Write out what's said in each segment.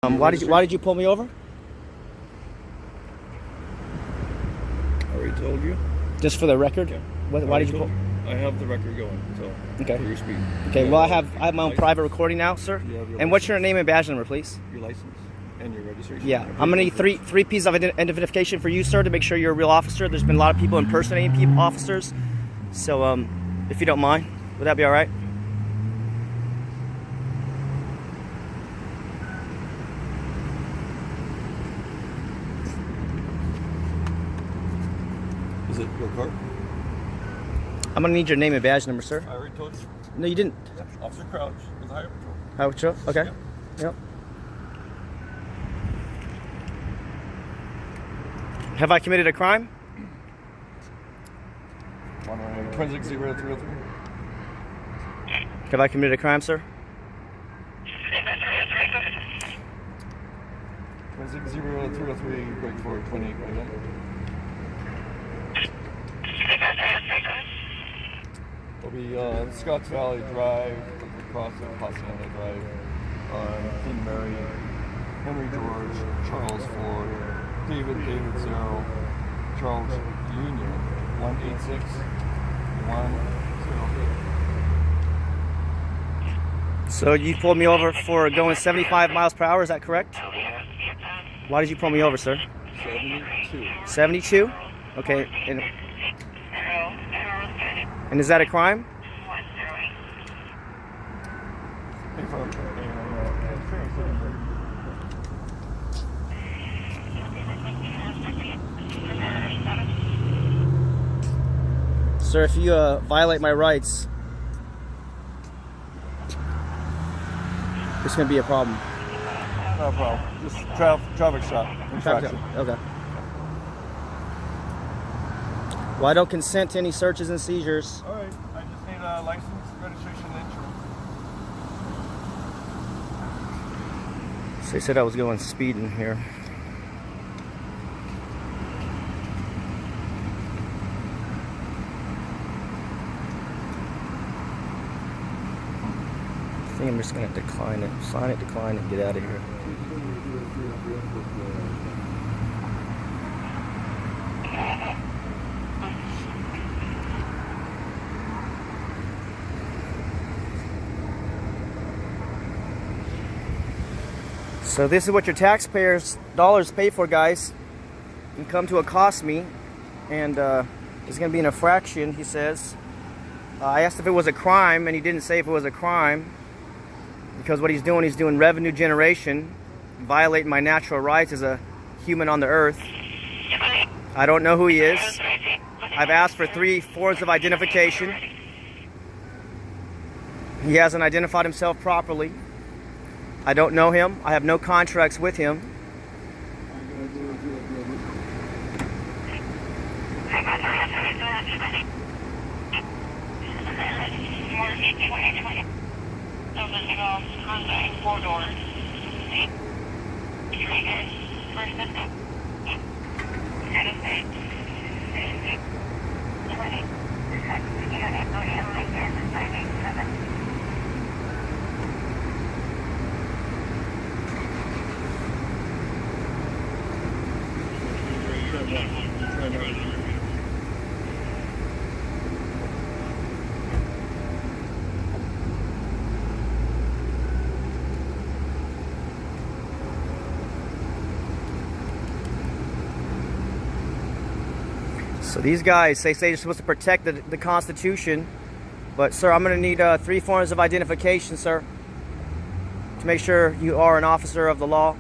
Why did you pull me over? I already told you. Just for the record? Yeah. Why did you pull? I have the record going, so okay. For your speed. Okay, well I have my own private recording now, sir. And what's your name and badge number, please? Your license and your registration. Yeah, I'm gonna need three pieces of identification for you, sir, to make sure you're a real officer. There's been a lot of people impersonating officers, so if you don't mind, would that be all right? Is it your car? I'm gonna need your name and badge number, sir. I already told you. No, you didn't. Officer Crouch with Highway Patrol. Highway Patrol? Okay. Yep. Have I committed a crime? 2600303. Have I committed a crime, sir? 2600303, break for 28 right now. It'll be Scotts Valley Drive, across the Hacienda Drive, King Mary, Henry George, Charles Ford, David 0, Charles Union, 186 108. So you pulled me over for going 75 miles per hour, is that correct? Why did you pull me over, sir? 72. 72? Okay. And is that a crime? Sir, if you violate my rights, it's going to be a problem. No problem. Just traffic stop. Infraction. Okay. Well, I don't consent to any searches and seizures. All right. I just need a license, registration, and insurance. So they said I was going speeding here. I think I'm just going to decline it. Sign it, decline it, and get out of here. So this is what your taxpayers' dollars pay for, guys. You come to accost me, and it's going to be an infraction, he says. I asked if it was a crime, and he didn't say if it was a crime. Because what he's doing revenue generation, violating my natural rights as a human on the earth. I don't know who he is. I've asked for 3 forms of identification. He hasn't identified himself properly. I don't know him. I have no contracts with him. So these guys, they say you're supposed to protect the Constitution, but sir, I'm going to need 3 forms of identification, sir, to make sure you are an officer of the law.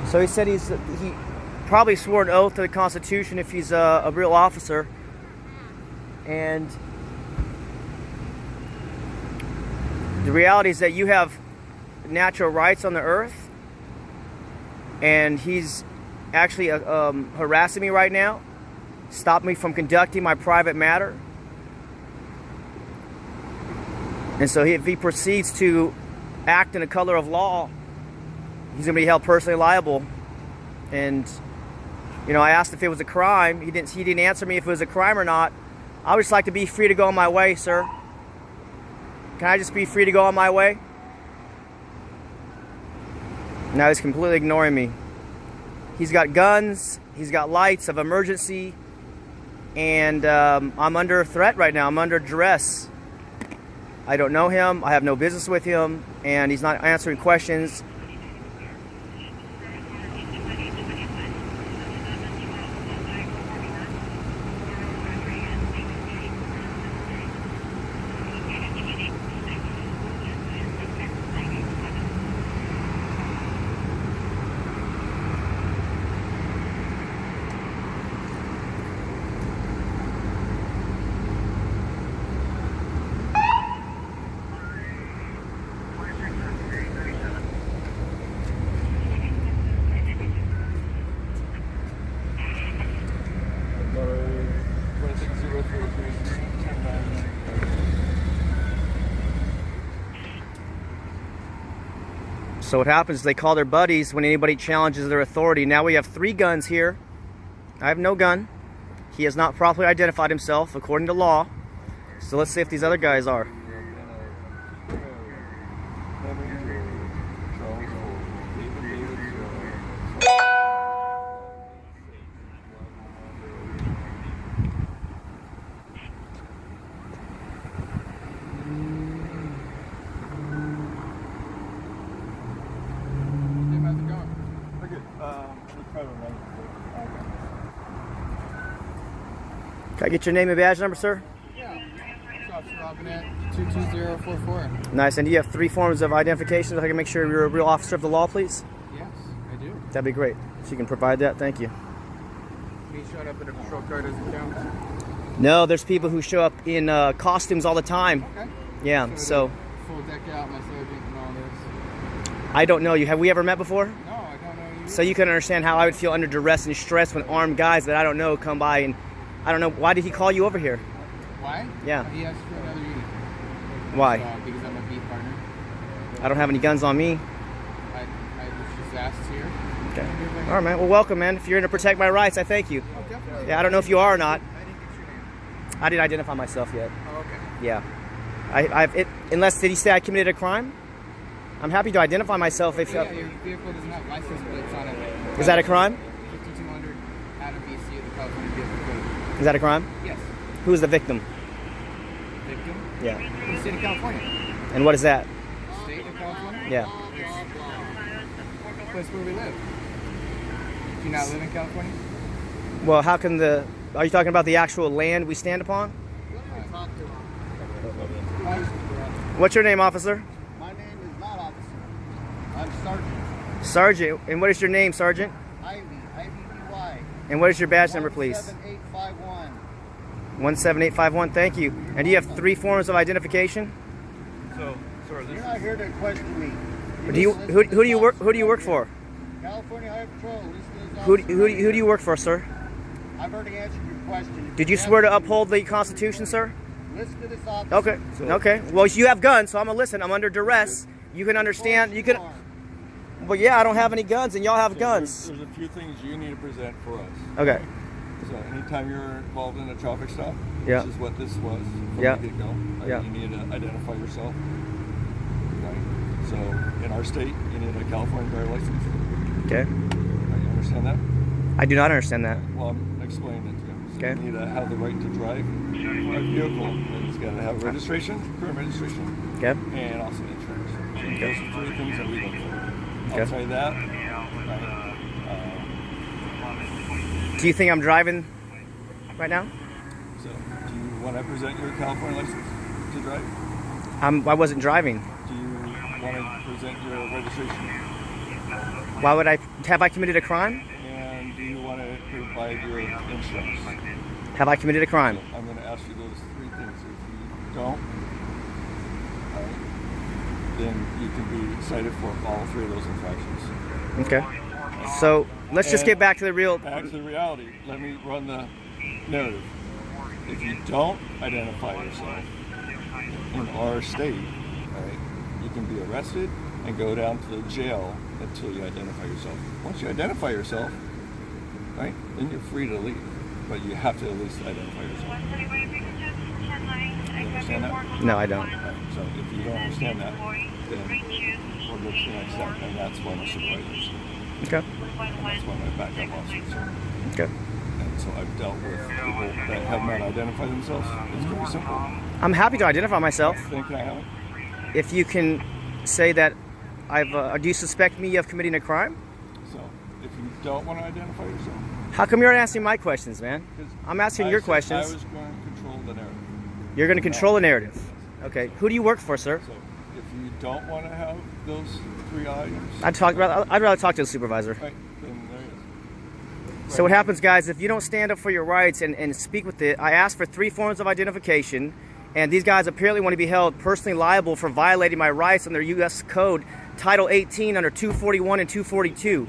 So he said he probably swore an oath to the Constitution if he's a real officer, and the reality is that you have natural rights on the earth, and he's actually harassing me right now, stopping me from conducting my private matter. And so if he proceeds to act in the color of law, he's going to be held personally liable. And You know, I asked if it was a crime. He didn't answer me if it was a crime or not. I would just like to be free to go on my way, sir. Can I just be free to go on my way? Now he's completely ignoring me. He's got guns, he's got lights of emergency, and I'm under threat right now. I'm under duress. I don't know him, I have no business with him, and he's not answering questions. So what happens is they call their buddies when anybody challenges their authority. Now we have 3 guns here. I have no gun. He has not properly identified himself according to law. So let's see if these other guys are. Can I get your name and badge number, sir? Yeah. Officer Robinette, 22044. Nice. And do you have 3 forms of identification so I can make sure you're a real officer of the law, please? Yes, I do. That'd be great. If you can provide that, thank you. Me showing up in a patrol car doesn't count? No, there's people who show up in costumes all the time. Okay. Yeah, so full deck out, my sergeant and all this. I don't know you. Have we ever met before? No, I don't know you. So you can understand how I would feel under duress and stress when armed guys that I don't know come by and I don't know. Why did he call you over here? Why? Yeah. He asked for another unit. Why? Because I'm a beat partner. I don't have any guns on me. I was just asked here. Okay. All right, man. Well, welcome, man. If you're going to protect my rights, I thank you. Oh, definitely. Yeah, I don't know if you are or not. I didn't get your name. I didn't identify myself yet. Oh, okay. Yeah. Unless, did he say I committed a crime? I'm happy to identify myself if... Yeah, your vehicle doesn't have license plates on it. Is that a crime? 5200 out of BC of the California Vehicle Code. Is that a crime? Yes. Who's the victim? Victim? Yeah. In the state of California. And what is that? State of California? Yeah. It's the place where we live. Do you not live in California? Well, how can the... Are you talking about the actual land we stand upon? What's your name, officer? My name is not officer. I'm Sergeant. Sergeant. And what is your name, Sergeant? Ivy. IVY. And what is your badge number, please? 17851. 17851. Thank you. And do you have 3 forms of identification? So, sorry, You're not here to question me. Who do you work for? California Highway Patrol. Who do you work for, sir? I've already answered your question. Did you swear to uphold the Constitution, sir? Listen to this officer. Okay. Okay. Well, you have guns, so I'm gonna listen. I'm under duress. You can understand. You can. Well, yeah, I don't have any guns, and y'all have guns. There's a few things you need to present for us. Okay. So anytime you're involved in a traffic stop, Yeah. this is what this was from Yeah. the get-go. Yeah. You need to identify yourself. Okay. So in our state, you need a California driver license. Okay. You understand that? I do not understand that. Well, I'm explaining it to you. So Okay. you need to have the right to drive a vehicle. And it's got to have registration, current registration, Okay. and also insurance. So those are 3 things that we look for. Okay. Outside that, right, Do you think I'm driving right now? so do you want to present your California license to drive? I wasn't driving. Do you want to present your registration? Why would I? Have I committed a crime? And do you want to provide your insurance? Have I committed a crime? I'm going to ask you those 3 things. If you don't, alright, then you can be cited for all 3 of those infractions. Okay. So let's just get back to the real. Back to the reality. Let me run the narrative. If you don't identify yourself in our state, alright, you can be arrested and go down to the jail until you identify yourself. Once you identify yourself, right? Then you're free to leave, but you have to at least identify yourself. You understand that? No, I don't. Right. So if you don't understand that, then we'll go to the next step, and that's one of the supervisors. Okay. And that's one of my backup officers. Okay. And so I've dealt with people that have not identified themselves. It's pretty simple. I'm happy to identify myself. Then can I have it? If you can say that do you suspect me of committing a crime? So if you don't want to identify yourself, How come you're asking my questions, man? 'cause I'm asking I your said questions. I was going to control the narrative. You're going to control the narrative. Okay. Who do you work for, sir? So if you don't want to have those 3 items, I'd rather talk to the supervisor. right, then there it is. So what happens, guys, if you don't stand up for your rights and speak with it, I asked for 3 forms of identification, and these guys apparently want to be held personally liable for violating my rights under U.S. Code Title 18 under 241 and 242.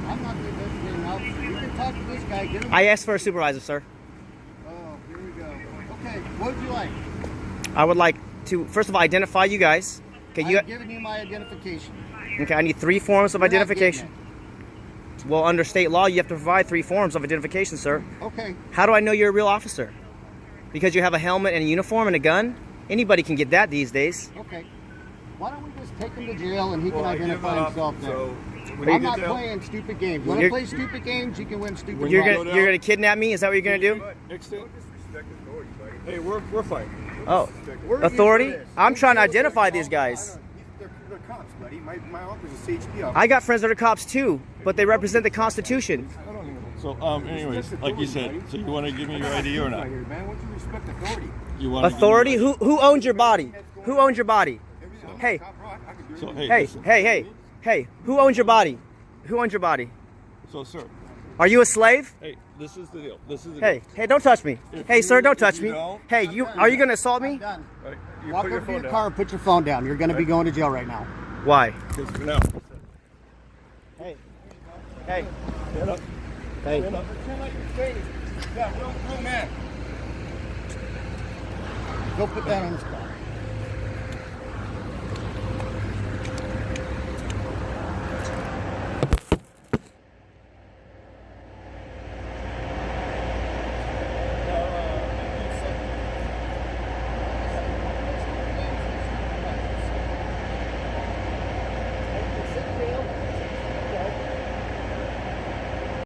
I'm not the investigating officer. You can talk to this guy. Get him. I asked for a supervisor, sir. Oh, here we go. Okay, what would you like? I would like to, first of all, identify you guys. Okay, I've given you my identification. okay, I need 3 forms of You're not identification. getting Well, under state law, you have to provide 3 forms of identification, sir. it. Okay. How do I know you're a real officer? Because you have a helmet and a uniform and a gun? Anybody can get that these days. Okay. Why don't we just take him to jail and he can Well, I give identify up, himself there? so when I'm you not get down- playing stupid games. You want to You're- play stupid games, you can win stupid You're games. gonna kidnap me? Is that what you're gonna do? Hey, we're fine. Oh, authority? I'm trying to identify these guys. They're cops, buddy. My uncle's a CHP officer. I got friends that are cops too, but they represent the Constitution. I don't even. So, anyways, like you said, so you want to give me your ID or not? Man, why don't you respect authority? You want Authority? Who owns your body? Who owns your body? Hey, So hey, hey, listen. hey, who owns your body? Who owns your body? So, sir, Are you a slave? hey, this is the deal. This is the Hey, deal. hey, don't touch me. Hey, sir, don't touch you me. don't- Hey, are you gonna assault me? Done. Right, you Walk put your over to phone your down. car and put your phone down. You're going to be going to jail right now. Why? Because now, Hey, hey, stand up. hey. Stand up. Yeah, real man. Go put that on his car.